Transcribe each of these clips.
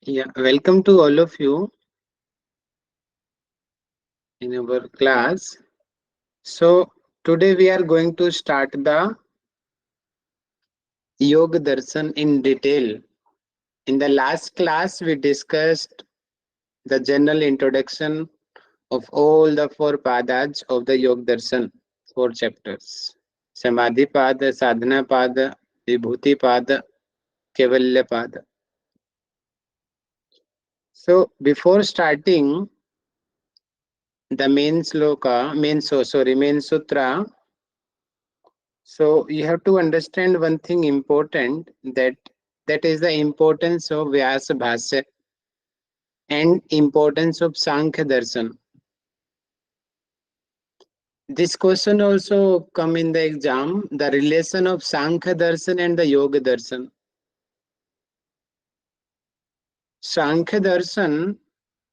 Yeah, welcome to all of you in our class. So, today we are going to start the Yoga Darshan in detail. In the last class, we discussed the general introduction of all the four padas of the Yoga Darshan, four chapters Samadhi Pada, Sadhana Pada, Vibhuti Pada, Kevalya Pada. So, before starting the main sutra, so you have to understand one thing important, that is the importance of Vyasa Bhasya and importance of Sankhya Darshan. This question also come in the exam, the relation of Sankhya Darshan and the Yoga Darshan. Sankhya Darshan,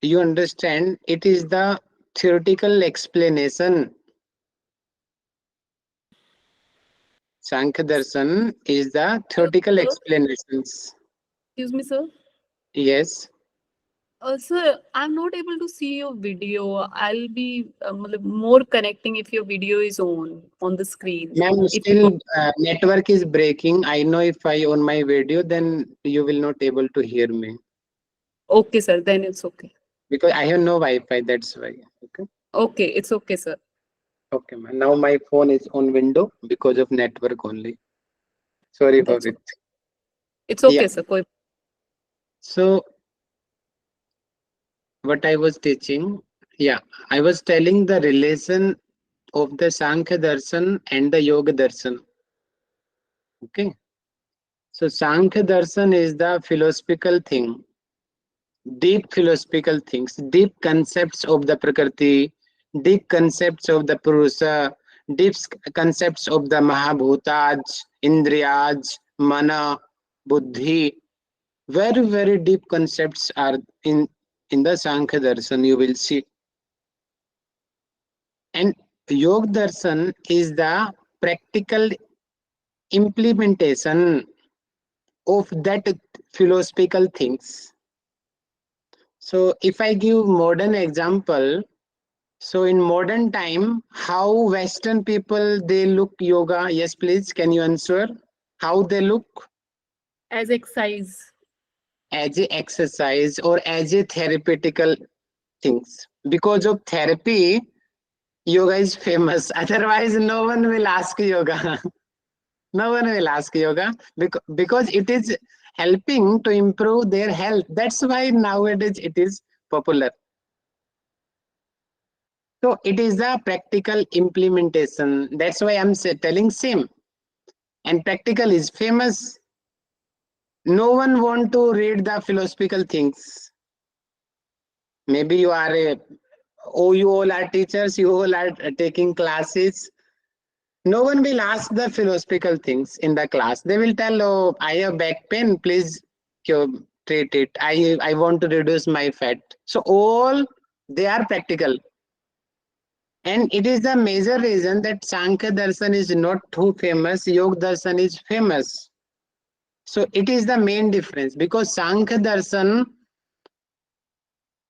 you understand, it is the theoretical explanation. Sankhya Darshan is the theoretical Sir, explanations. excuse me, sir. Yes. Sir, I'm not able to see your video. I'll be more connecting if your video is on the screen. Ma'am, If you still network is breaking. I know if I on my video, then you will not able to hear me okay, sir, then it's okay. because I have no Wi-Fi. That's why. Okay. Okay, it's okay, sir. Okay, ma'am. Now my phone is on window because of network only. Sorry for That's it. okay. It's Yeah. okay, sir. So what I was teaching, yeah, I was telling the relation of the Sankhya Darshan and the Yoga Darshan. Okay. So Sankhya Darshan is the philosophical thing, deep philosophical things, deep concepts of the Prakriti, deep concepts of the Purusha, deep concepts of the Mahabhutaj, Indriyaj, Mana, Buddhi. Very, very deep concepts are in the Sankhya Darshan, you will see. And Yog Darshan is the practical implementation of that philosophical things. So if I give modern example, so in modern time, how Western people they look yoga? Yes, please. Can you answer? How they look As exercise. as a exercise or as a therapeutical things? Because of therapy, yoga is famous. Otherwise, no one will ask yoga. No one will ask yoga because it is helping to improve their health. That's why nowadays it is popular. So it is the practical implementation. That's why I'm telling same. And practical is famous. No one want to read the philosophical things. Maybe you are you all are teachers, you all are taking classes. No one will ask the philosophical things in the class. They will tell, oh, I have back pain, please treat it. I want to reduce my fat. So all they are practical. And it is the major reason that Sankhya Darshan is not too famous, Yog Darshan is famous. So it is the main difference because Sankhya Darshan,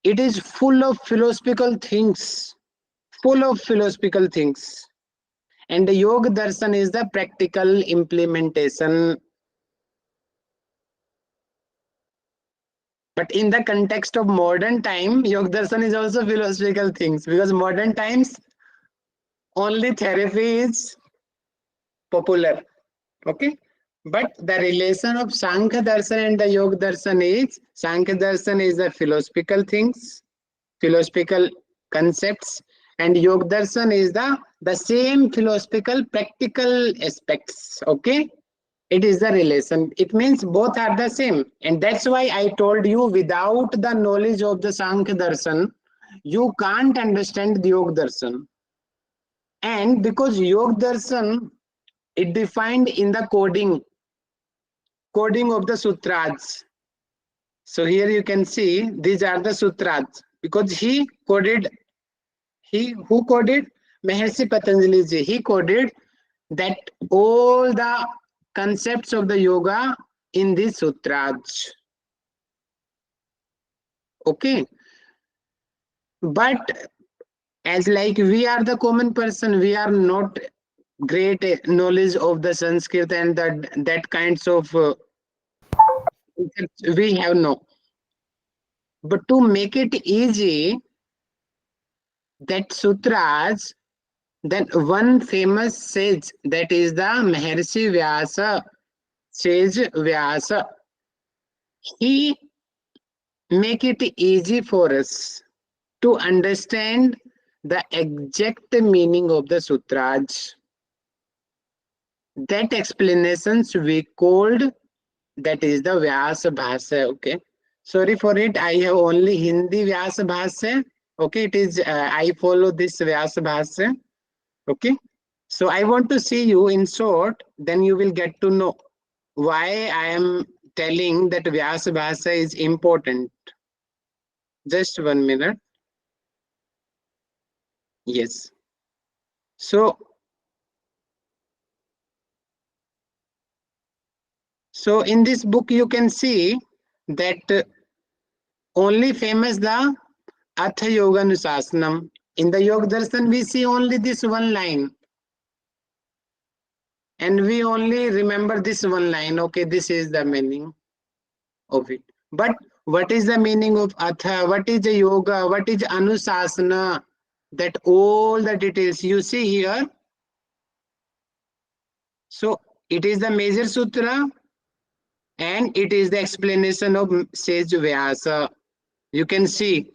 it is full of philosophical things, full of philosophical things. And the Yoga Darshan is the practical implementation. But in the context of modern time, Yoga Darshan is also philosophical things because modern times only therapy is popular. Okay. But the relation of Sankhya Darshan and the Yoga Darshan is Sankhya Darshan is the philosophical things, philosophical concepts, and Yoga Darshan is the same philosophical practical aspects. Okay. It is the relation. It means both are the same. And that's why I told you without the knowledge of the Sankhya Darshan, you can't understand the Yoga Darshan. And because Yoga Darshan, it defined in the coding of the sutras. So here you can see these are the sutras because he who coded Maharshi Patanjali ji, he coded that all the concepts of the yoga in these sutras. Okay, but as like we are the common person, we are not great knowledge of the Sanskrit and that kinds of concepts we have no. But to make it easy, that sutras, then one famous sage, that is the Maharshi Vyasa, sage Vyasa. He make it easy for us to understand the exact meaning of the sutras. That explanations we called, that is the Vyasa Bhasha. Okay, sorry for it, I have only Hindi Vyasa Bhasha. Okay, it is I follow this Vyasa Bhasha. Okay, so I want to see you in short, then you will get to know why I am telling that Vyasa Bhasha is important. Just 1 minute. Yes. So in this book you can see that only famous the Atha Yoga Nusasanam. In the Yoga Darshan we see only this one line. And we only remember this one line. Okay, this is the meaning of it. But what is the meaning of Atha? What is the yoga? What is Anusasana? That all the details you see here. So it is the major sutra and it is the explanation of Sage Vyasa. You can see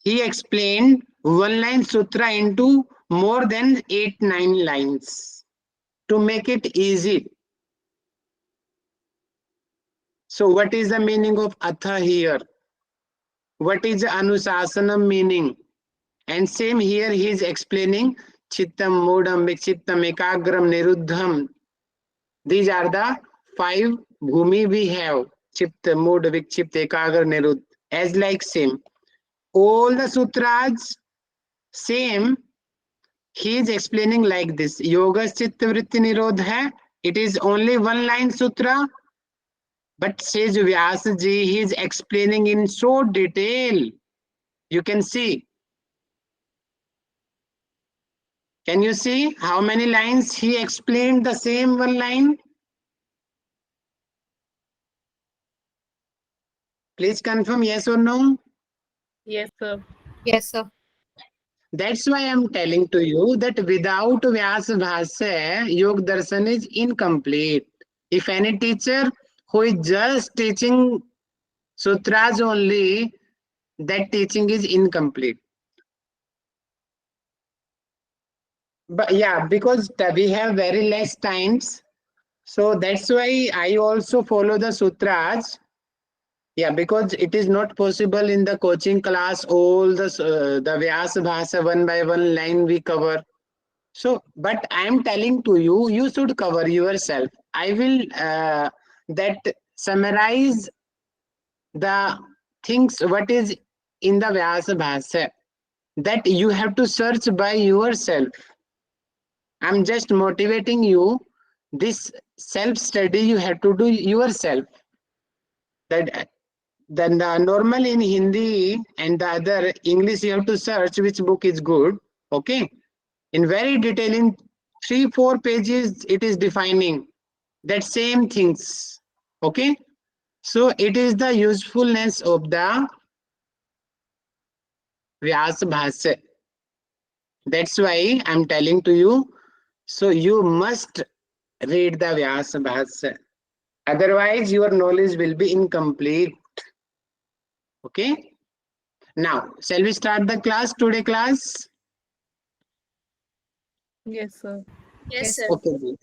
he explained one line sutra into more than 8-9 lines to make it easy. So what is the meaning of Atha here? What is the Anusasanam meaning? And same here he is explaining Chittam, Modam, Vikchittam, Ekagram, Niruddham. These are the 5 bhumi we have. Chitta, Mood, Vikchitta, Ekagra, Niruddh. As like same. All the sutras same. He is explaining like this. Yoga Chitta Vritti Nirodha hai. It is only one line sutra. But says Vyasa ji, he is explaining in so detail. You can see. Can you see how many lines he explained the same one line? Please confirm yes or no. Yes, sir. Yes, sir. That's why I'm telling to you that without Vyasa Bhasya, Yoga Darshan is incomplete. If any teacher who is just teaching sutras only, that teaching is incomplete. But yeah, because we have very less times, so that's why I also follow the sutras. Yeah, because it is not possible in the coaching class all the Vyasa Bhasha one by one line we cover. So, but I am telling to you, you should cover yourself. I will that summarize the things what is in the Vyasa Bhasha, that you have to search by yourself. I'm just motivating you. This self study you have to do yourself. That then the normal in Hindi and the other English you have to search which book is good. Okay, in very detail in 3-4 pages it is defining that same things. Okay, so it is the usefulness of the Vyasa Bhasya. That's why I'm telling to you. So you must read the Vyasa Bhasya. Otherwise, your knowledge will be incomplete. Okay. Now, shall we start the class today? Class. Yes, sir. Yes, sir. Okay.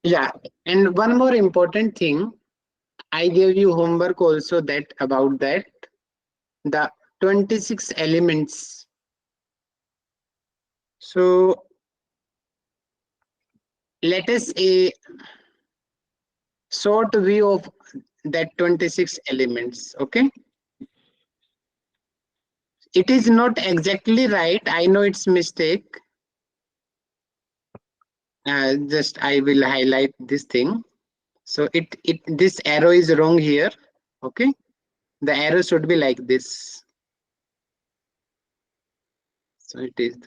Yeah. And one more important thing, I gave you homework also that about that. The 26 elements. So let us a short view of that 26 elements. Okay. It is not exactly right. I know it's mistake. Just I will highlight this thing. So this arrow is wrong here. Okay. The arrow should be like this. So it is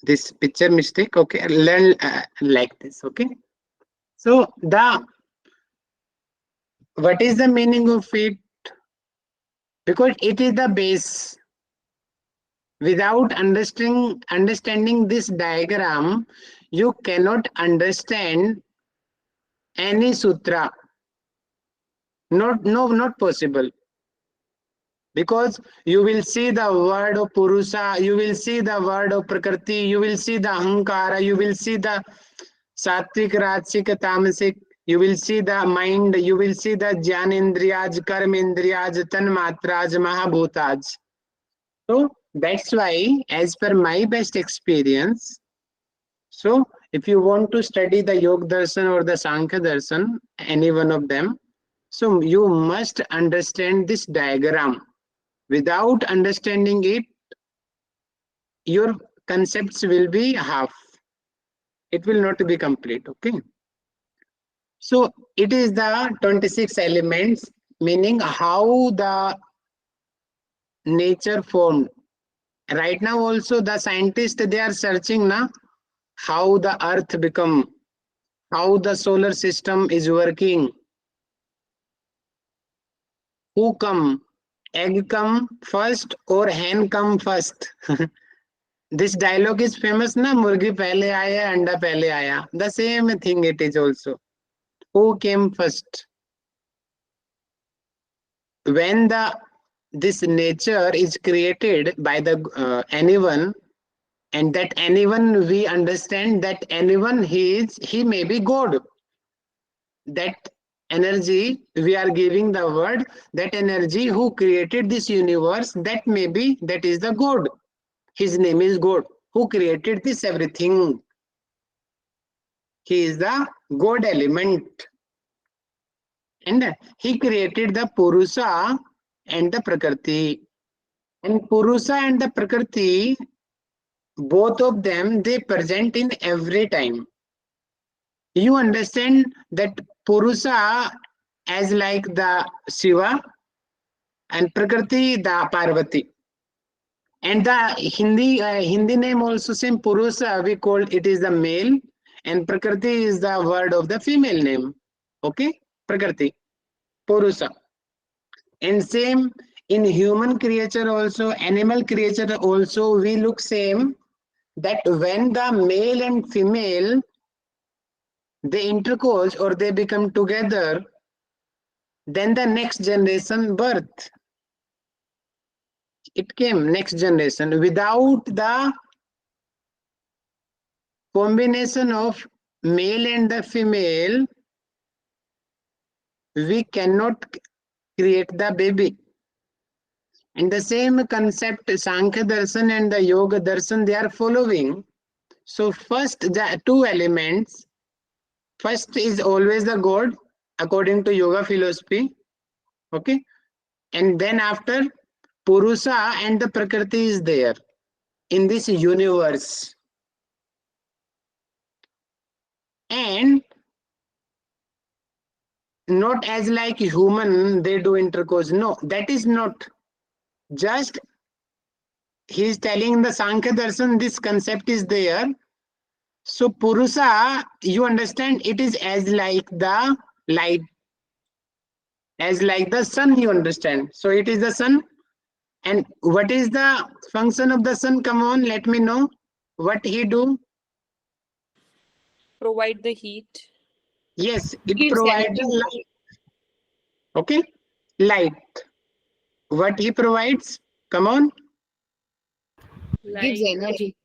this picture mistake. Okay, learn like this. Okay. So what is the meaning of it? Because it is the base. Without understanding this diagram, you cannot understand any sutra. Not possible. Because you will see the word of Purusa, you will see the word of Prakriti, you will see the Ahankara, you will see the Sattvic, Rajasic, Tamasic, you will see the mind, you will see the Jnanendriyaj, Karmendriyaj, Tanmatraj, Mahabhutaj. So that's why, as per my best experience, so if you want to study the Yoga Darshan or the Sankhya Darshan, any one of them, so you must understand this diagram. Without understanding it, your concepts will be half. It will not be complete. Okay. So it is the 26 elements, meaning how the nature formed. Right now also the scientists, they are searching now how the earth become, how the solar system is working. Who come? Egg come first or hen come first? This dialogue is famous na, murgi pehle aaya, anda pehle aaya. The same thing it is also. Who came first? When this nature is created by the anyone, and that anyone, we understand that anyone, he may be God. That energy, we are giving the word, that energy who created this universe, that is the God. His name is God, who created this everything. He is the God element. And he created the Purusa and the Prakriti. And Purusa and the Prakriti, both of them, they present in every time. You understand that Purusa as like the Shiva and Prakriti the Parvati. And the Hindi name also same, Purusa, we call it is the male, and Prakriti is the word of the female name. Okay, Prakriti, Purusa. And same in human creature also, animal creature also, we look same, that when the male and female, they intercourse or they become together, then the next generation birth. It came next generation. Without the combination of male and the female, we cannot create the baby. And the same concept, Sankhya Darshan and the Yoga Darshan, they are following. So first, the two elements, first is always the God, according to yoga philosophy. Okay. And then after, Purusa and the Prakriti is there in this universe. And not as like human, they do intercourse. No, that is not. Just he is telling in the Sankhya Darshan, this concept is there. So Purusa, you understand, it is as like the light, as like the sun, you understand. So it is the sun. And what is the function of the sun? Come on, let me know. What he do? Provide the heat. Yes, it Gives provides energy. the light. Okay, light. What he provides? Come on. Gives energy.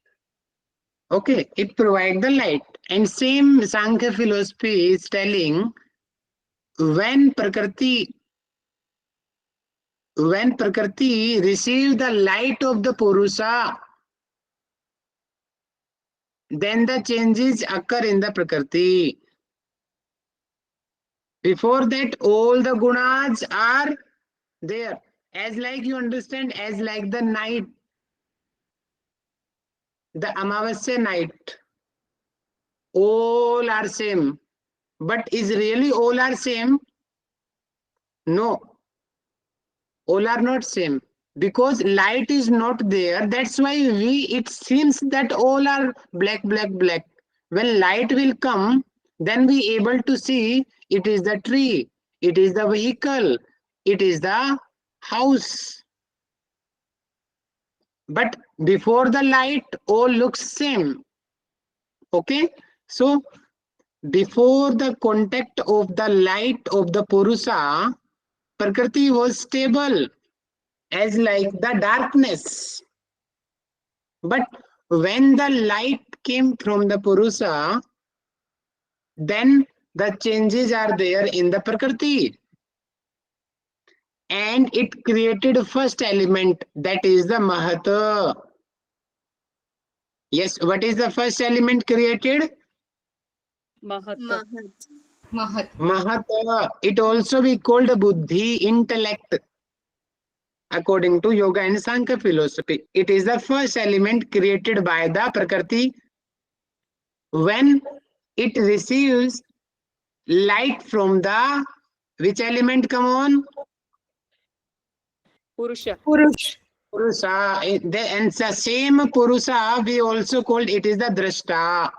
Okay, it provides the light. And same Sankhya philosophy is telling, when Prakriti receives the light of the Purusa, then the changes occur in the Prakriti. Before that, all the gunas are there. As like you understand, as like the night, the Amavasya night, all are same. But is really all are same? No. All are not same. Because light is not there, that's why it seems that all are black, black, black. When light will come, then we able to see it is the tree, it is the vehicle, it is the house. But before the light, all looks same. Okay, so before the contact of the light of the Purusa, Prakriti was stable as like the darkness. But when the light came from the Purusa, then the changes are there in the Prakriti. And it created first element, that is the Mahata. Yes, what is the first element created? Mahata. Mahata. It also be called Buddhi, intellect. According to Yoga and Sankhya philosophy, it is the first element created by the Prakriti. When it receives light from the, which element, come on? Purusha. Purusa. And the same Purusa we also called it is the Drashta.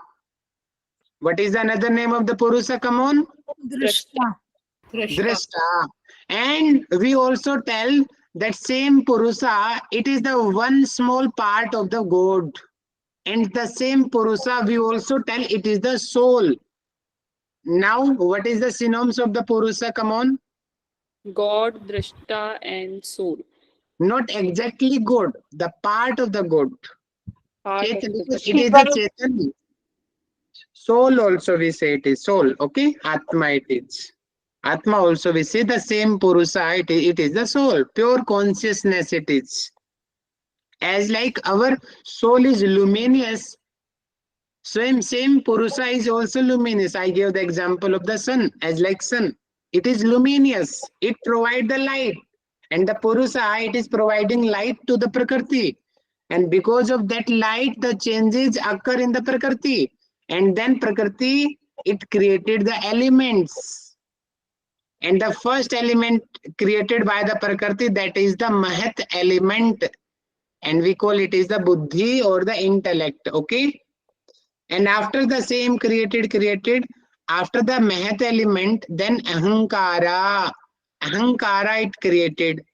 What is another name of the Purusa, come on? Drashta. Drashta. And we also tell that same Purusa, it is the one small part of the God. And the same Purusa, we also tell it is the soul. Now, what is the synonyms of the Purusa? Come on. God, Drashta, and soul. Not exactly God, the part of the God. Part of Chetan, the because it is the Chetan. Soul also we say it is soul. Okay, Atma it is. Atma also we say the same Purusa, it is the soul. Pure consciousness it is. As like our soul is luminous, same Purusa is also luminous. I gave the example of the sun, as like sun. It is luminous. It provides the light. And the Purusa, it is providing light to the Prakriti. And because of that light, the changes occur in the Prakriti. And then Prakriti, it created the elements. And the first element created by the Prakriti, that is the Mahat element. And we call it is the Buddhi or the intellect. Okay. And after the same created, after the Mahat element, then Ahankara. Ahankara it created.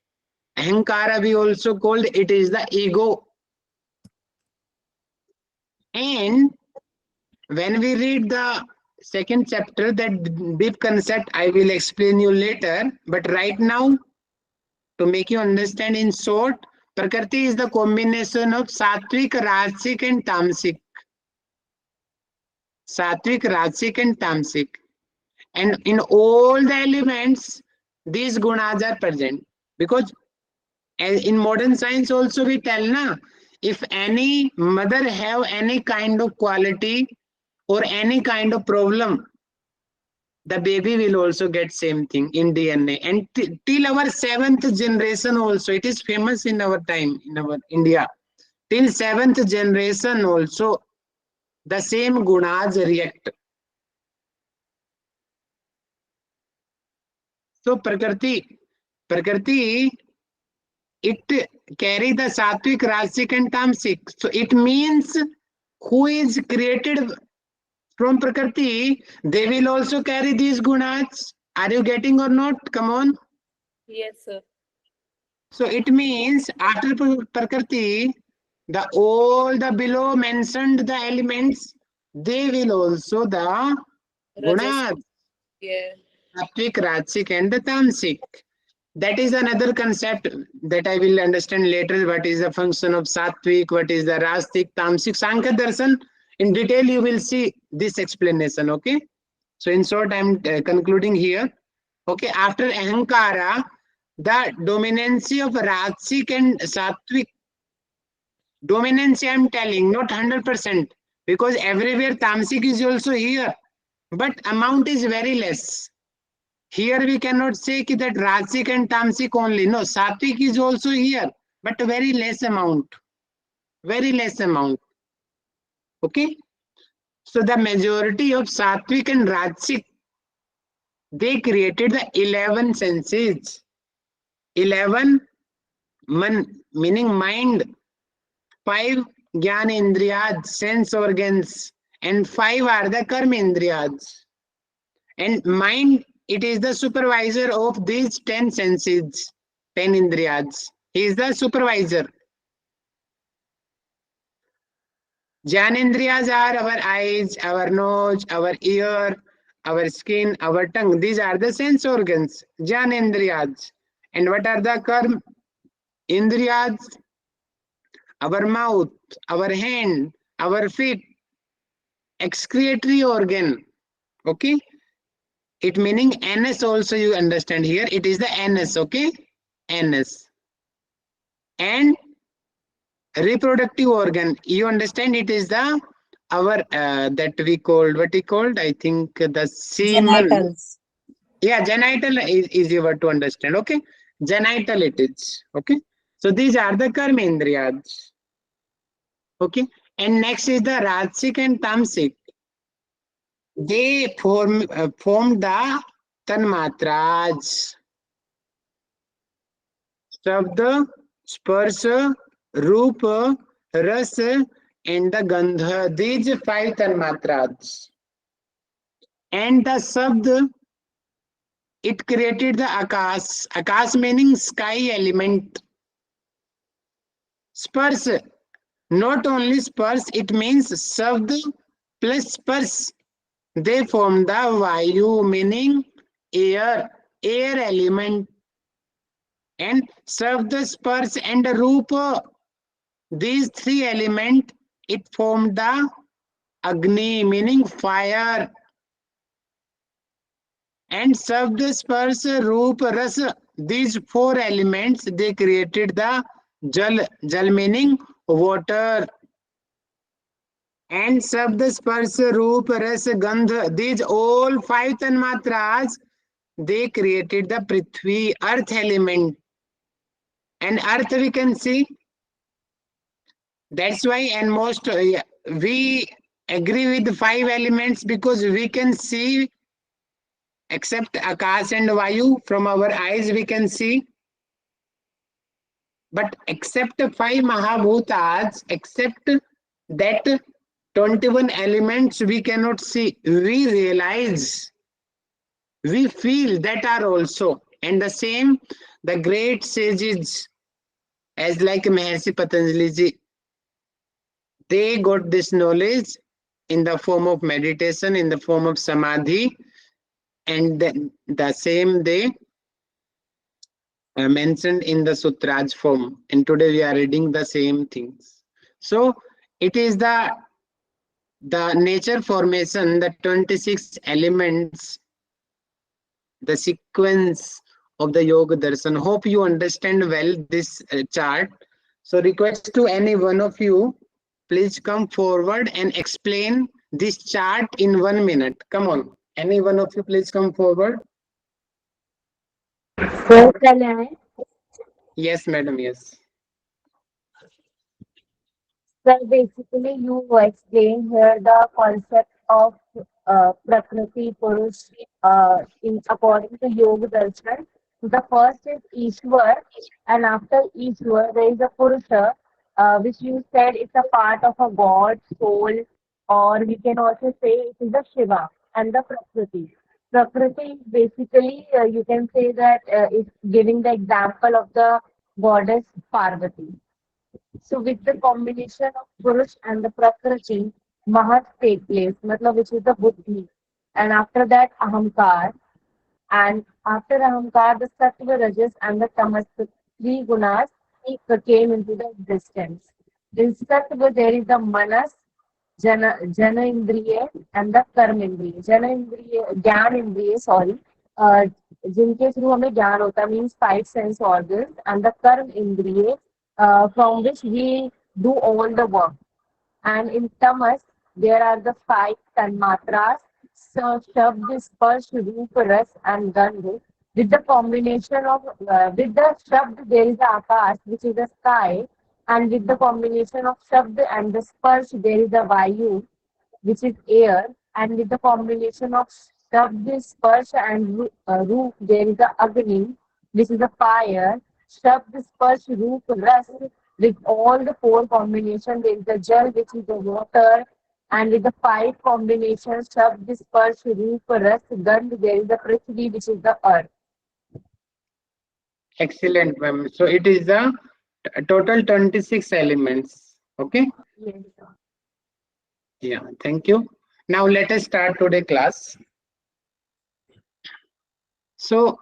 Ahankara we also called it is the ego. And when we read the second chapter, that deep concept I will explain you later. But right now, to make you understand in short, Prakriti is the combination of Sattvic, Rajasic and Tamasic. Sattvic, Rajasic and Tamasic. And in all the elements, these gunas are present. Because in modern science also we tell, na, if any mother have any kind of quality or any kind of problem, the baby will also get same thing in DNA. And till our seventh generation also, it is famous in our time, in our India. Till seventh generation also, the same gunas react. So Prakriti, it carry the Sattvic, Rajasic and Tamasic. So it means who is created from Prakriti, they will also carry these gunas. Are you getting or not? Come on. Yes, sir. So it means after Prakriti, the all the below mentioned the elements, they will also the Rajas. gunas, Yeah. Sattvic, Rajasic and the Tamasic. That is another concept that I will understand later. What is the function of Sattvic, what is the Rajasic, Tamasic, Sankhya Darshan. In detail, you will see this explanation. Okay. So in short, I am concluding here. Okay. After Ahankara, the dominancy of Rajasic and Sattvic. Dominancy, I am telling, not 100%. Because everywhere Tamasic is also here. But amount is very less. Here we cannot say that Rajasic and Tamasic only. No, Sattvic is also here, but very less amount. Very less amount. Okay. So the majority of Sattvic and Rajasic, they created the 11 senses. 11 man, meaning mind. 5 Gyanendriyas, sense organs, and 5 are the Karmendriyas. And mind, it is the supervisor of these 10 senses, 10 Indriyas. He is the supervisor. Jnanendriyas are our eyes, our nose, our ear, our skin, our tongue. These are the sense organs, Jnanendriyas. And what are the Karm Indriyas? Our mouth, our hand, our feet, excretory organ. Okay, it meaning anus also, you understand here, it is the anus. Okay, anus. And reproductive organ, you understand, it is the our that we called, what we called, I think the semen. Genitals. Yeah, genital is easier to understand. Okay, genital it is. Okay, so these are the karmendriyas. Okay, and next is the rajasic and tamasic. They form the tanmatras. शब्द, स्पर्श, रूप, रस, and the gandha. These 5 tanmatras. And the shabd, it created the akas. Akas meaning sky element. Spars, not only spars, it means shabd plus spars. They form the vayu meaning air, air element. And shabd, spars, and rupa. These 3 elements, it formed the Agni, meaning fire. And Shabd, Sparsh, Roop, Ras. These 4 elements, they created the Jal. Jal meaning water. And Shabd, Sparsh, Roop, Ras, Gandh. These all 5 Tanmatras, they created the Prithvi, earth element. And earth we can see. That's why, and most we agree with the 5 elements because we can see, except Akash and Vayu, from our eyes we can see. But except 5 Mahabhutas, except that 21 elements we cannot see, we realize, we feel that are also. And the same, the great sages, as like Maharshi Patanjali ji, they got this knowledge in the form of meditation, in the form of Samadhi, and the same they mentioned in the Sutras form. And today we are reading the same things. So it is the nature formation, the 26 elements, the sequence of the Yoga Darshan. Hope you understand well this chart. So request to any one of you, please come forward and explain this chart in 1 minute. Come on. Any one of you, please come forward. Sir, can I? Yes, madam. Yes. Sir, basically, you explained here the concept of Prakriti Purush in according to Yoga Darshan. The first is Ishwar, and after Ishwar, there is a Purusha, which you said is a part of a god, soul, or we can also say it is the Shiva and the Prakriti. Prakriti is basically, you can say that it's giving the example of the goddess Parvati. So with the combination of Purush and the Prakriti, Mahat take place, matlab which is the Buddhi. And after that, Ahamkar. And after Ahamkar, the Sattva, Rajas and the Tamas, the 3 gunas, came into the existence. In Sattva, there is the Manas, Jana Indriya and the Karm Indriya. Jana Indriya, Gyan Indriya, sorry. Uh, जिनके through हमें ज्ञान होता means 5 sense organs and the कर्म इंद्रिय from which we do all the work. And in tamas, there are the 5 tanmatras, so shabd, sparsh, roop, ras, and gandh. With the combination of, with the shabd, there is the akash, which is the sky. And with the combination of shabd and the sparsh, there is the vayu, which is air. And with the combination of shabd, sparsh, and roop, there is the agni. which is the fire, Shabd, Sparsh, Roop, Ras, with all the four combinations. There is the Jal, which is the water, and with the five combinations, Shabd, Sparsh, Roop, Ras, Gandh, there is the Prithvi, which is the earth. Excellent, ma'am. So it is the total 26 elements. Okay. Yes. Yeah. Thank you. Now let us start today class. So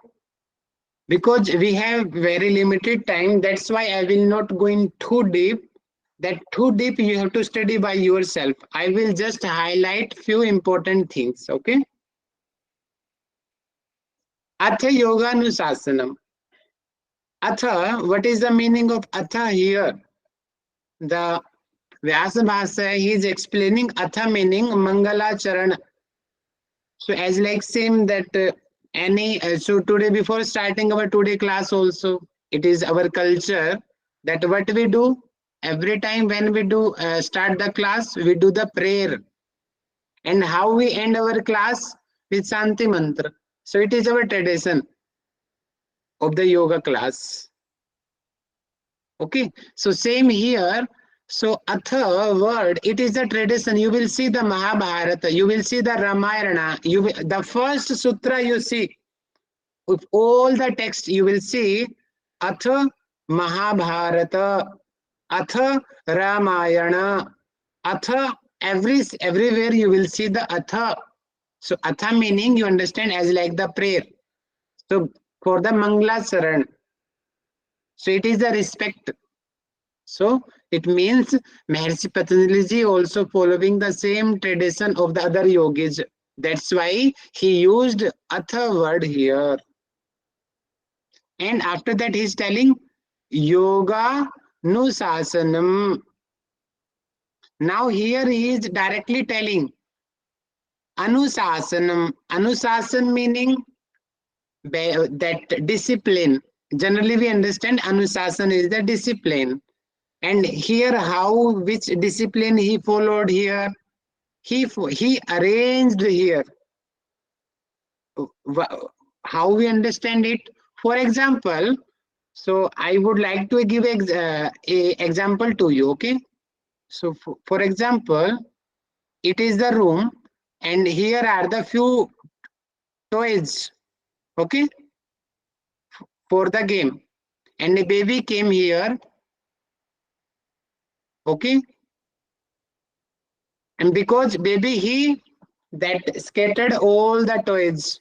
because we have very limited time, that's why I will not go in too deep. That too deep you have to study by yourself. I will just highlight few important things. Okay. Atha yoga nusasanam. Atha, what is the meaning of atha here? The Vyasa Bhasa, he is explaining atha meaning Mangala Charana. So as like same that so today before starting our today class also, it is our culture that what we do every time when we do start the class, we do the prayer. And how we end our class with Santi Mantra. So it is our tradition of the yoga class. Okay, so same here. So atha word, it is a tradition. You will see the Mahabharata, you will see the Ramayana, the first sutra you see, with all the text you will see atha Mahabharata, atha Ramayana, atha everywhere you will see the atha. So atha meaning you understand as like the prayer. So for the Mangla Saran, so it is the respect. So it means Maharshi Patanjali also following the same tradition of the other yogis. That's why he used atha word here. And after that he's telling yoga nusasanam. Now here he is directly telling anusasanam. Anusasan meaning that discipline. Generally we understand anusasan is the discipline. And here how, which discipline he followed here? He arranged here. How we understand it? For example, so I would like to give a example to you, okay? So for example, it is the room and here are the few toys, okay, for the game. And a baby came here, okay? And because baby he that scattered all the toys.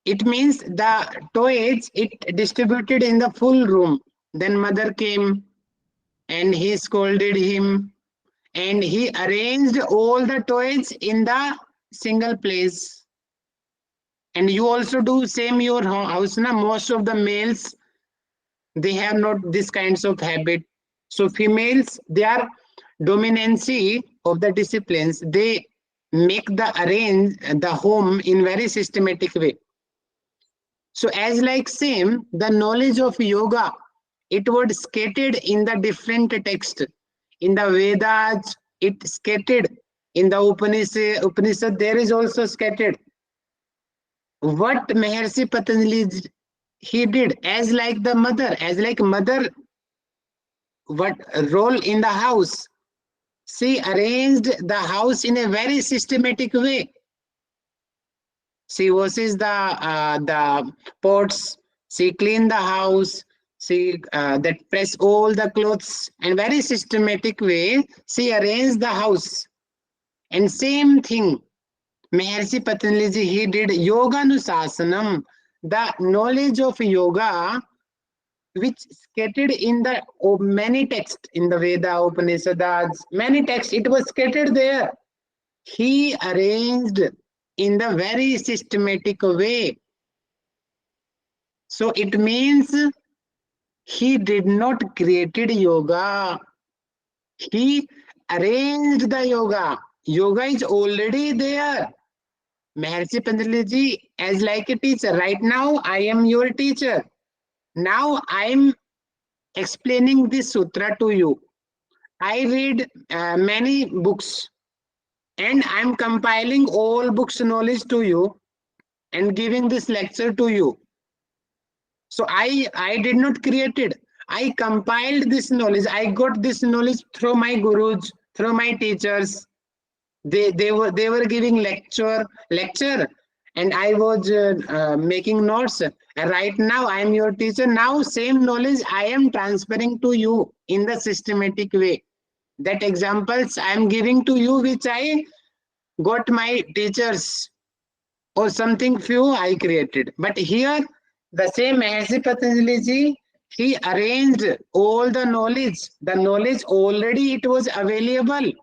It means the toys it distributed in the full room. Then mother came and he scolded him and he arranged all the toys in the single place. And you also do same your house. Na? Most of the males, they have not this kinds of habit. So females, they are dominancy of the disciplines. They make the arrange the home in very systematic way. So as like same, the knowledge of yoga, it was scattered in the different text. In the Vedas, it scattered. In the Upanishad, there is also scattered. What Maharshi Patanjali he did as like the mother, as like mother, what role in the house? She arranged the house in a very systematic way. She washes the pots. She clean the house. She that press all the clothes and very systematic way. She arranged the house. And same thing, Maharshi Patanjali he did yoga nusasanam. The knowledge of yoga, which scattered in the many texts in the Veda, Upanishads, many texts, it was scattered there. He arranged in the very systematic way. So it means he did not created yoga. He arranged the yoga. Yoga is already there. Maharshi Patanjali as like a teacher. Right now, I am your teacher. Now I am explaining this sutra to you. I read many books and I am compiling all books knowledge to you and giving this lecture to you. So I did not create it. I compiled this knowledge. I got this knowledge through my gurus, through my teachers. They were giving lecture, and I was making notes. And right now I am your teacher. Now same knowledge I am transferring to you in the systematic way. That examples I am giving to you, which I got my teachers or something few I created. But here, the same as Patanjali ji, he arranged all the knowledge already it was available.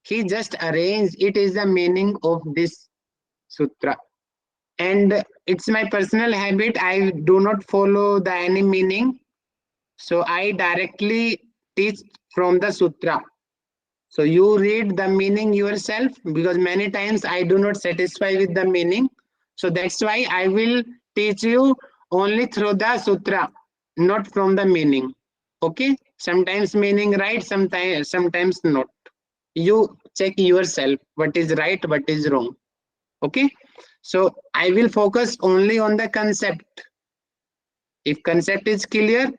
He just arranged. It is the meaning of this sutra. And it's my personal habit. I do not follow the any meaning. So I directly teach from the sutra. So you read the meaning yourself, because many times I do not satisfy with the meaning. So that's why I will teach you only through the sutra, not from the meaning. Okay? Sometimes meaning right, sometimes not. You check yourself what is right, what is wrong. Okay? So I will focus only on the concept. If concept is clear,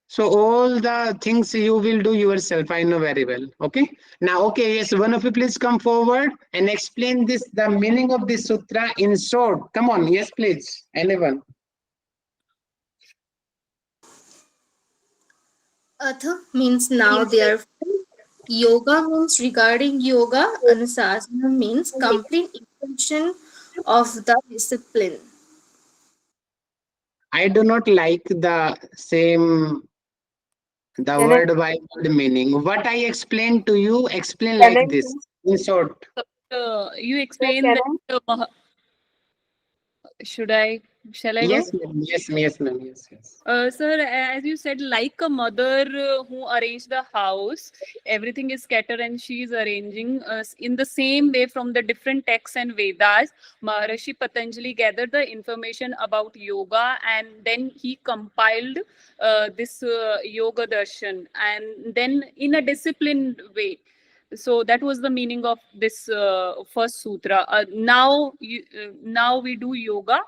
so all the things you will do yourself, I know very well. Okay. Now, okay, yes, one of you please come forward and explain this, the meaning of this sutra in short. Come on, yes, please. Anyone? Atha means now, therefore. Yoga means regarding yoga, and sadhana means complete intention of the discipline. I do not like the same, the Can I, word by word meaning. What I explain to you, explain can like I, this in short. You sir, explain can that. I? Should I? Shall I go? Yes, ma'am. Yes, ma'am. Yes, ma'am. Yes, yes. Sir, as you said, like a mother who arranged the house, everything is scattered and she is arranging in the same way from the different texts and Vedas. Maharishi Patanjali gathered the information about yoga and then he compiled this Yoga Darshan, and then in a disciplined way. So that was the meaning of this first sutra. Now we do yoga,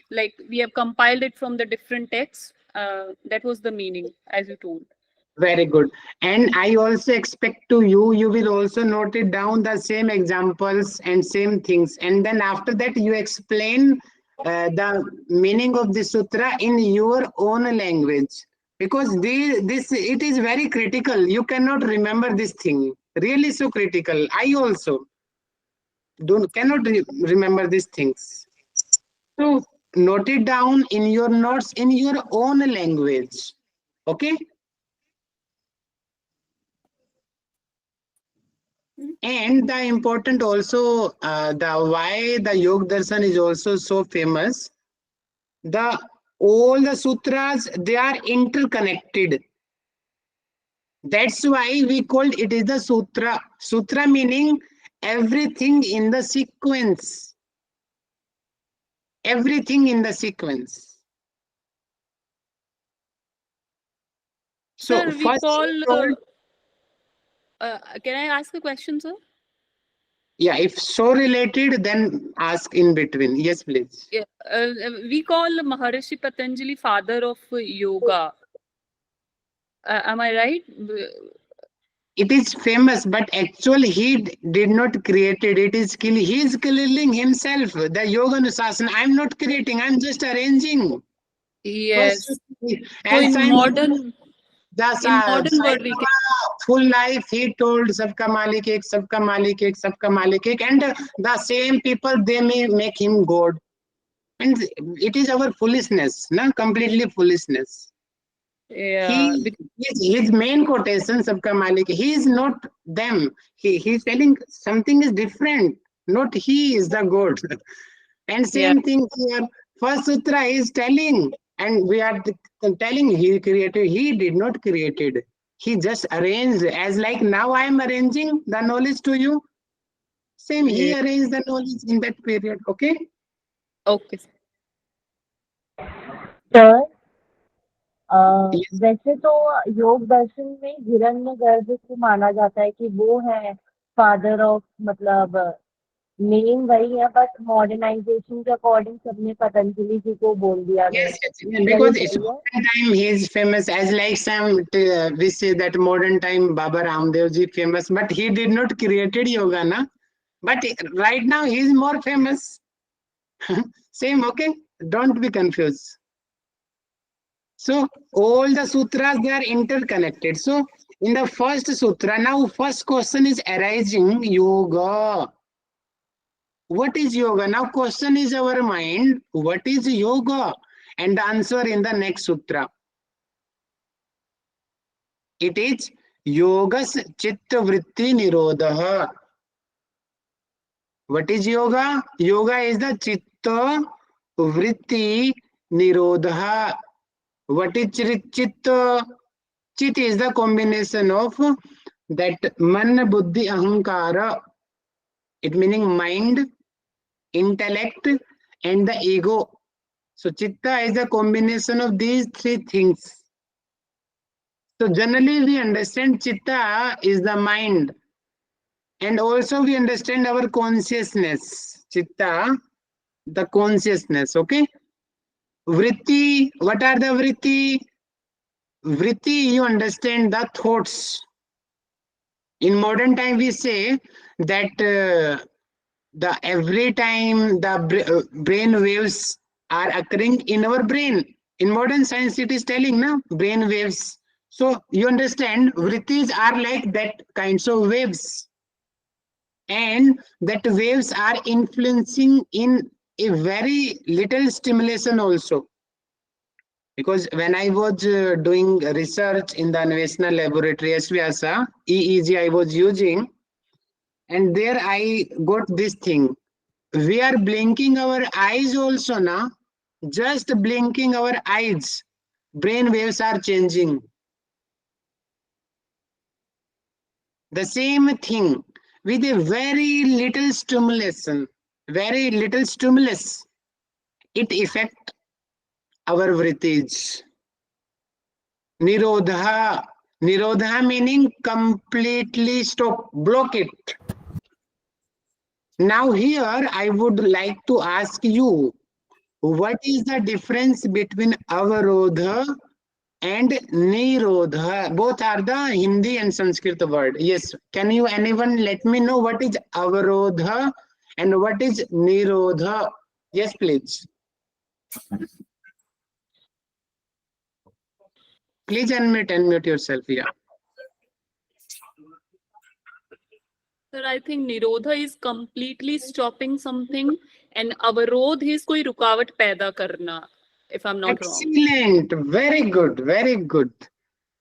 like we have compiled it from the different texts. That was the meaning, as you told. Very good. And I also expect to you, you will also note it down the same examples and same things. And then after that, you explain the meaning of the sutra in your own language. Because this it is very critical. You cannot remember this thing. Really so critical. I also cannot remember these things. So note it down in your notes in your own language. Okay? And the important also, the why the Yog Darshan is also so famous. The all the sutras, they are interconnected. That's why we called it is the sutra. Sutra meaning everything in the sequence. Everything in the sequence. So Sir, we first he call. told, Can I ask a question, sir? yeah, if so related, then ask in between. Yes, please. Yeah, we call Maharishi Patanjali father of yoga. Am I right? It is famous, but actually he did not create it. It is he is killing himself. The yoga anusasana. I'm not creating. I'm just arranging. First, Yes. So as Sai Baba, in Sai modern world, we can. Baba, full life he told sabka malik ek, sabka malik ek, sabka malik ek, and the same people they may make him God, and it is our foolishness, na, completely foolishness. Yeah. He his main quotation sabka malik, he is not them. He's telling something is different, not he is the god. And Yeah. same thing here, first sutra is telling, and we are telling he created, he did not created, he just arranged, as like now I am arranging the knowledge to you, same he Yeah. arranged the knowledge in that period. Okay. Okay. Sir, Yes. वैसे तो योग दर्शन में हिरण्यगर्भ को माना जाता है कि वो है फादर ऑफ मतलब नेम वही है बट मॉडर्नाइजेशन के अकॉर्डिंग सबने पतंजलि जी को बोल दिया गया Yes, है। yes, क्या ये because it's सही है? modern time he is famous as like some we say that modern time Baba Ramdev ji famous, but he did not created yoga, na. But right now he is more famous. Same, okay? Don't be confused. So all the sutras they are interconnected. So in the first sutra, now first question is arising yoga. What is yoga? Now question is our mind. What is yoga? And the answer in the next sutra. It is yogas chitta vritti nirodha. What is yoga? Yoga is the chitta vritti nirodha. What is chitta? Chit is the combination of that man, buddhi, ahankara. It meaning mind, intellect, and the ego. So chitta is the combination of these three things. So generally we understand chitta is the mind, and also we understand our consciousness. Chitta, the consciousness. Okay. Vritti, what are the vritti? Vritti, you understand the thoughts. In modern time, we say that the every time the brain waves are occurring in our brain. In modern science, it is telling now brain waves. So you understand, vrittis are like that kinds of waves, and that waves are influencing in a very little stimulation also. Because when I was doing research in the National Laboratory SVASA, EEG I was using, and there I got this thing. We are blinking our eyes also now. Just blinking our eyes, brain waves are changing. The same thing with a very little stimulation, very little stimulus, it affect our vrittis. Nirodha. Nirodha meaning completely stop, block it. Now here I would like to ask you, what is the difference between avarodha and nirodha? Both are the Hindi and Sanskrit word. Yes, can you anyone let me know what is avarodha and what is nirodha? Yes, please. Please unmute yourself. Yeah. Sir, I think Nirodha is completely stopping something and Avarodh is कोई रुकावट पैदा करना, if I'm not wrong. Excellent. Very good. Very good.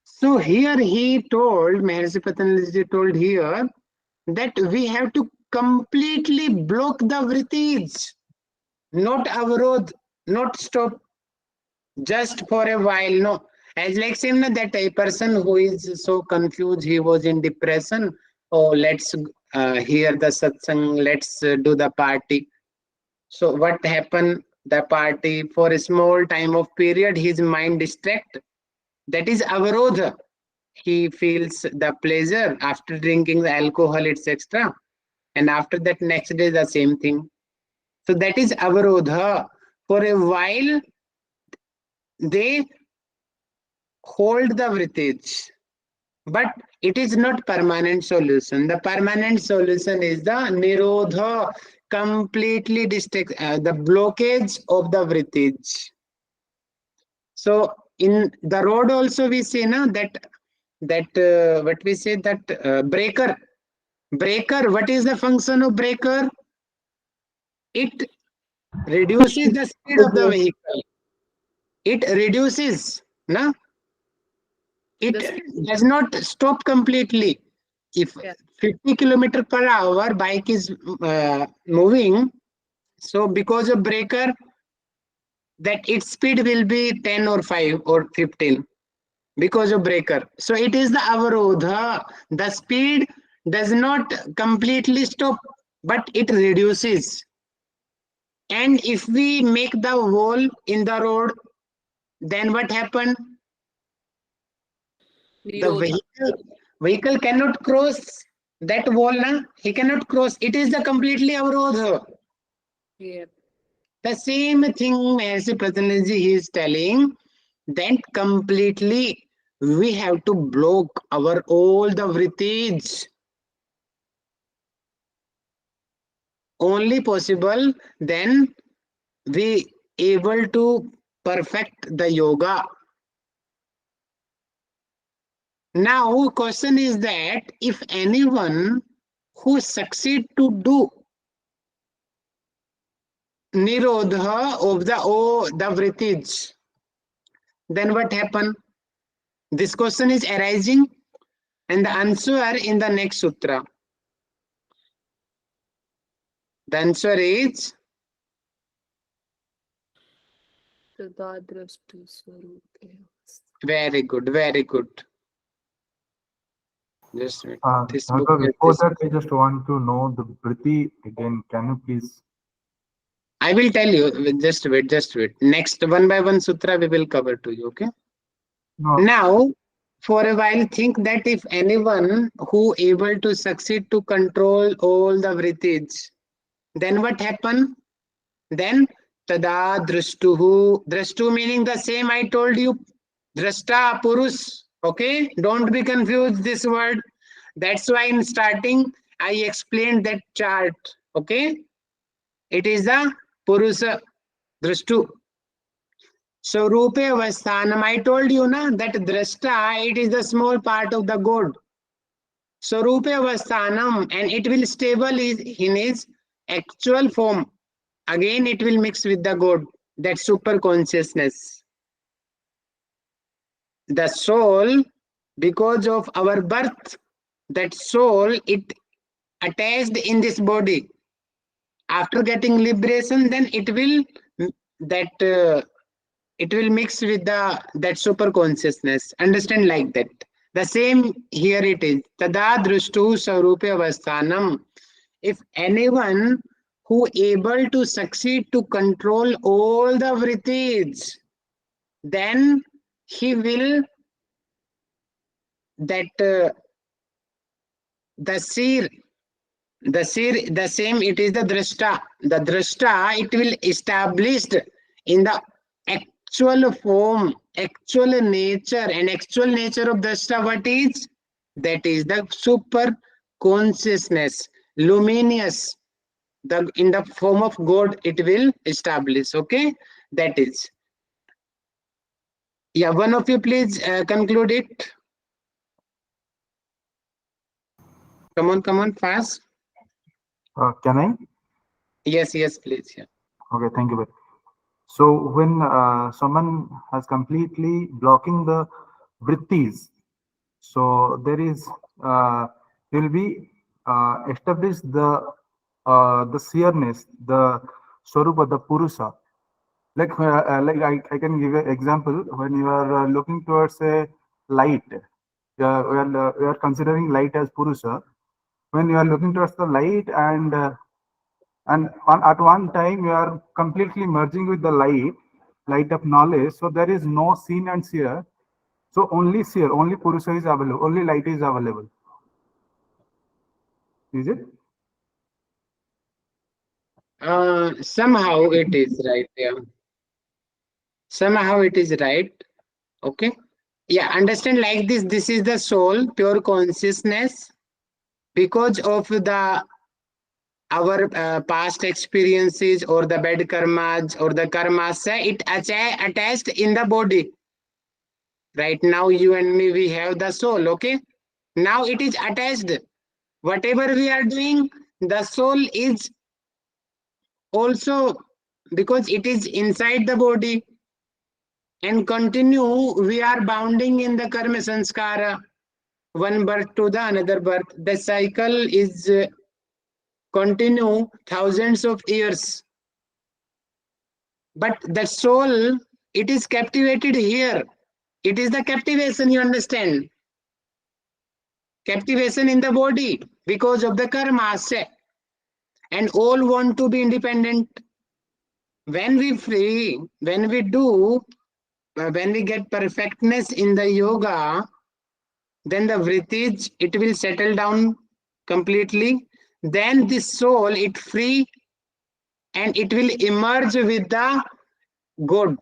So here he told, Maharishi Patanjali told here that we have to completely block the vrittis, not avarodh, not stop just for a while. No, as like saying that a person who is so confused, he was in depression. Oh, let's hear the satsang, let's do the party. So what happened? The party for a small time of period, his mind distract. That is avarodha. He feels the pleasure after drinking the alcohol, etc. And after that, next day, the same thing. So that is avarodha. For a while, they hold the vrittage, but it is not permanent solution. The permanent solution is the nirodha, completely the blockage of the vrittage. So in the road also we say now that what we say that breaker. What is the function of breaker? It reduces the speed of the vehicle. It reduces, no? It does not stop completely. If 50 kilometer per hour bike is moving, so because of breaker, that its speed will be 10 or 5 or 15 because of breaker. So it is the avarodha. The speed does not completely stop, but it reduces. And if we make the hole in the road, then what happened? The Nirodha. vehicle cannot cross. That wall, na, he cannot cross. It is the completely avrodha. Yeah. The same thing Mahasi Patanjali he is telling, that completely we have to block our all the vrittis. Only possible then we able to perfect the yoga. Now question is that if anyone who succeed to do nirodha of the vrittis, then what happen? This question is arising and the answer in the next sutra. The answer is Tadadrashtu swarupe. very good, very good. Just wait. This book However, has before this. that, I just want to know the Briti again. Can you please? I will tell you. Just wait, just wait. Next, one by one sutra we will cover to you. Okay. No, Now, for a while, think that if anyone who able to succeed to control all the vrittis, then what happen? Then tada drashtuhu. Drashtu meaning the same I told you. Drashta purus. Okay. Don't be confused this word. That's why in starting I explained that chart. Okay. It is the purusa drashtu. So rupe avasthanam. I told you na that drashta, it is the small part of the god. So rupe avasthanam, and it will stable in his actual form. Again it will mix with the god, that super consciousness. The soul, because of our birth, that soul it attached in this body. After getting liberation, then it will that it will mix with the that super consciousness. Understand like that. The same here it is. Tada drushtu sarupe avasthanam. If anyone who able to succeed to control all the vrittis, then he will that the seer, the same it is the drashta. The drashta it will established in the actual form, actual nature, and actual nature of drashta what is? That is the super consciousness, luminous. The in the form of God it will establish. Okay, that is. Yeah, one of you please conclude it. Come on, fast. can I? Yes, yes, please. Yeah. Okay, thank you. So when someone has completely blocking the vrittis, so there is will be establish the seerness, the swarupa, the purusa. Like I can give an example. When you are looking towards a light, we are considering light as purusa. When you are looking towards the light and at one time you are completely merging with the light of knowledge. So there is no seen and seer. So only seer, only purusa is available, only light is available. Is it? Somehow it is right. Yeah. Somehow it is right. Okay. Yeah. Understand like this. This is the soul, pure consciousness. Because of the our past experiences or the bad karmas or the karmas, it attached in the body. Right now, you and me, we have the soul. Okay. Now it is attached. Whatever we are doing, the soul is also because it is inside the body and continue we are bounding in the karma sanskara, one birth to the another birth. The cycle is continue thousands of years, but the soul it is captivated here. It is the captivation, you understand, captivation in the body because of the karma, and all want to be independent. When we free, when we do, when we get perfectness in the yoga, then the vrittis, it will settle down completely, then this soul it free and it will emerge with the good.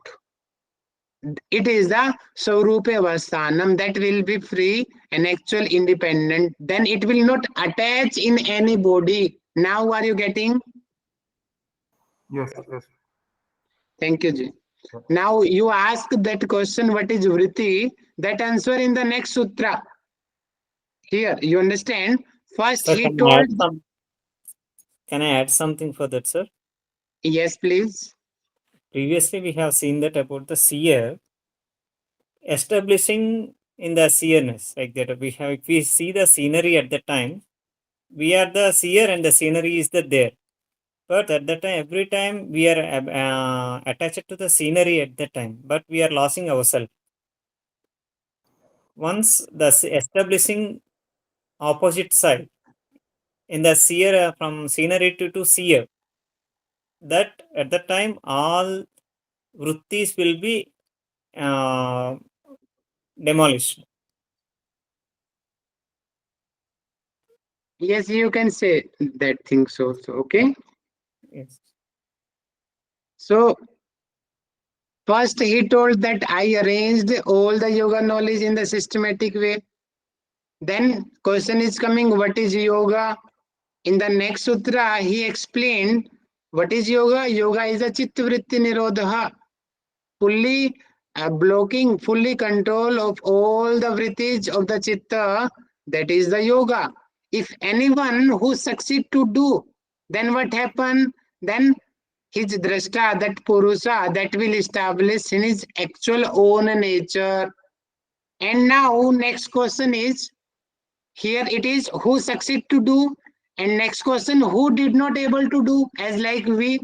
It is the Saurupe Vastanam that will be free and actual independent. Then it will not attach in any body. Now are you getting? Yes, yes. Thank you, Ji. Now you ask that question, what is vritti? That answer in the next sutra. Here, you understand? First Sir, he told, can I add something for that, sir? yes, please. Previously, we have seen that about the seer establishing in the seerness, like that. If we see the scenery at the time, we are the seer and the scenery is the there. But at that time, every time we are attached to the scenery at that time, but we are losing ourselves. Once the establishing opposite side in the seer from scenery to seer, that at the time all vrittis will be uh, demolished. Yes, you can say that thing so. Okay. Yes. So first he told that I arranged all the yoga knowledge in the systematic way. Then question is coming, what is yoga? In the next sutra, he explained what is yoga. Yoga is a chitta vritti nirodha, fully blocking, fully control of all the vrittis of the chitta. That is the yoga. If anyone who succeed to do, then what happen? Then his drashta, that purusha, that will establish in his actual own nature. And now next question is, here it is who succeed to do, and next question who did not able to do, as like we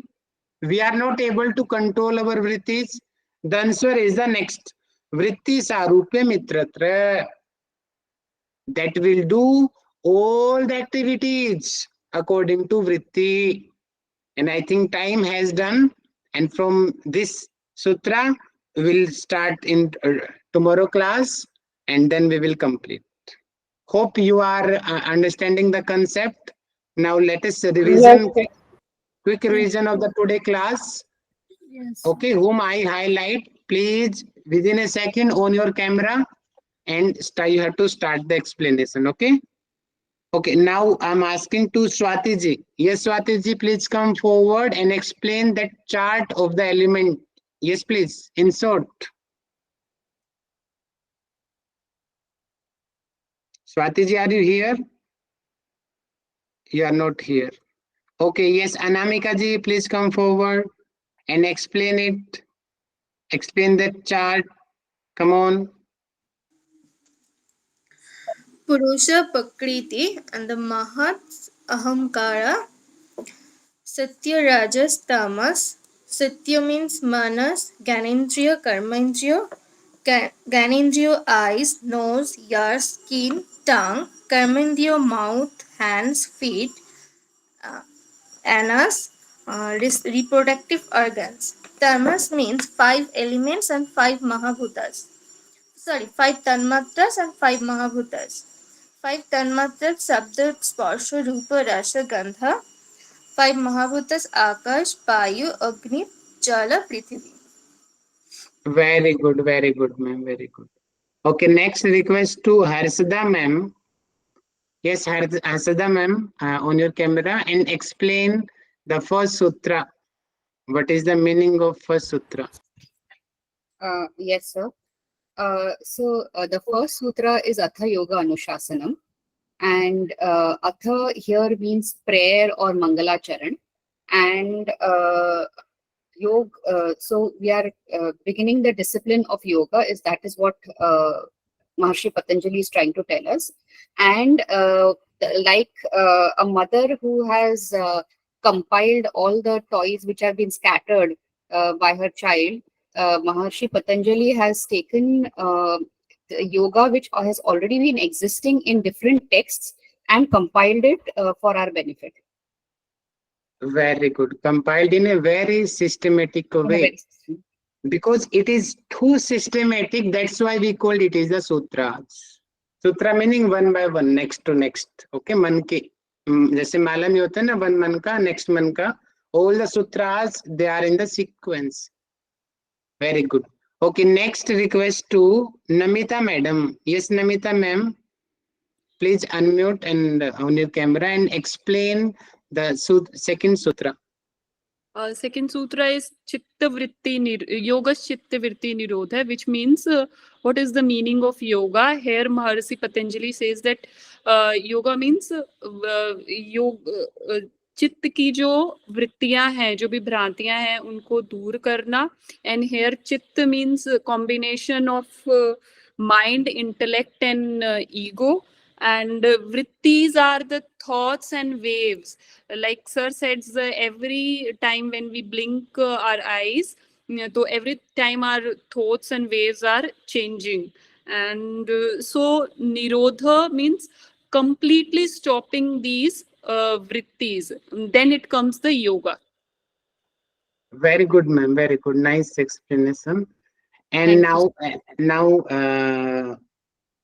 are not able to control our vrittis. The answer is the next vritti sarupe mitratra, that will do all the activities according to vritti. And I think time has done, and from this sutra we'll start in tomorrow class, and then we will complete. Hope you are understanding the concept. Now let us Yes, revision, sir. quick revision of the today class. Yes. Okay, whom I highlight, please within a second on your camera and you have to start the explanation. Okay. Okay, now I'm asking to Swati ji. Yes, Swati ji, please come forward and explain that chart of the element. Yes, please, in short. Swati ji, are you here? You are not here. Okay, yes, Anamika ji, please come forward and explain it. Explain that chart. Come on. Purusha Pakriti and the Mahat Ahamkara, Satya Rajas Tamas. Satya means manas, Ganendriya, Karmendriya. Ganendriya eyes, nose, ears, skin, tongue. Karmendriya mouth, hands, feet, anus, reproductive organs. Tamas means 5 elements and 5 Mahabhutas. Sorry, 5 Tanmatras and 5 Mahabhutas. 5 Tanmatras Sabda, Sparsha, Rupa, Rasa, Gandha. 5 Mahabhutas Akash, Payu, Agni, Jala, Prithvi. Very good, ma'am. Very good. Okay, next request to Harsada ma'am. Yes, Harsada ma'am, on your camera and explain the first sutra. What is the meaning of first sutra? Yes, sir. The first sutra is Atha Yoga Anushasanam, and Atha here means prayer or Mangala Charan, and yoga. So we are beginning the discipline of yoga. That is what Maharshi Patanjali is trying to tell us, and like a mother who has compiled all the toys which have been scattered by her child. Maharshi Patanjali has taken the yoga which has already been existing in different texts and compiled it for our benefit. Very good. Compiled in a very systematic way. Because it is too systematic, that's why we called it is the sutras. Sutra meaning one by one, next to next. Okay, मन के जैसे माला में होता है ना one मन का, next मन का. All the sutras, they are in the sequence. Very good. Okay, next request to Namita madam. Yes, Namita ma'am. Please unmute and on your camera and explain the second sutra. Second sutra is Chitta Vritti Yoga Chitta Vritti Nirodha, which means what is the meaning of yoga? Here Maharishi Patanjali says that yoga means चित्त की जो वृत्तियां हैं, जो भी भ्रांतियां हैं, उनको दूर करना. And here चित्त means combination of mind, intellect and ego. And vrittis are the thoughts and waves. Like sir says, every time when we blink our eyes, so every time our thoughts and waves are changing. And so nirodha means completely stopping these vrittis. Then it comes the yoga. Very good, ma'am. Very good. Nice explanation. And now,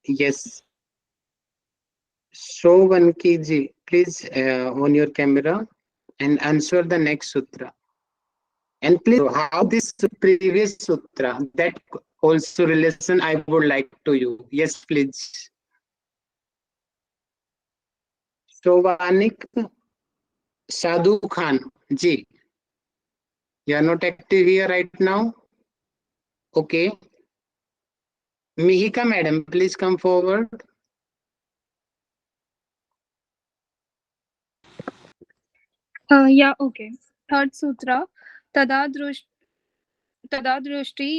yes. Shovanki ji, please on your camera and answer the next sutra. And please, how this previous sutra, that also relation I would like to you. Yes, please. Shovanik Sadhu Khan ji, you are not active here right now. Okay. Mihika madam, please come forward. Yeah, okay. Third sutra, tada drushti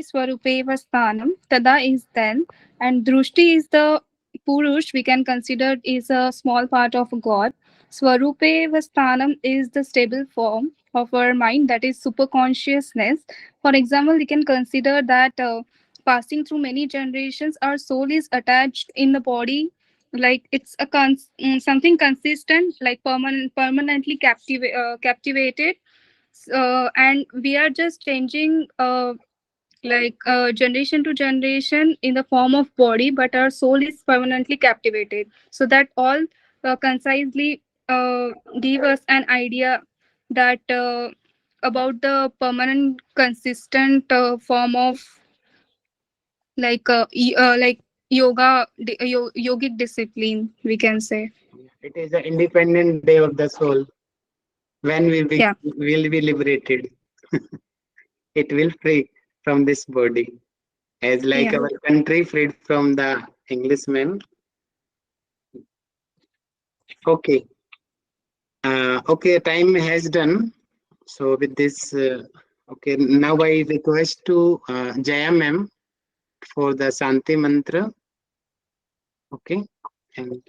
swarupeva sthanam. Tada is then, and drushti is the purush we can consider is a small part of God. Swarupeva sthanam is the stable form of our mind, that is super consciousness. For example, we can consider that passing through many generations, our soul is attached in the body, like it's a something consistent, like permanently captivated. And we are just changing generation to generation in the form of body, but our soul is permanently captivated. So that all concisely give us an idea that about the permanent consistent form of like yogic discipline, we can say. It is the independent day of the soul. When will Yeah. be liberated? It will free from this body. As like Yeah. our country freed from the Englishman. Okay. Okay, time has done. So with this, okay, now I request to Jaya ma'am for the Santi mantra. Okay. And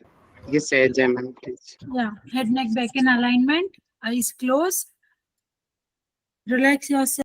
yes, Jaya ma'am, please. Yeah, head, neck, back in alignment, eyes closed. Relax yourself.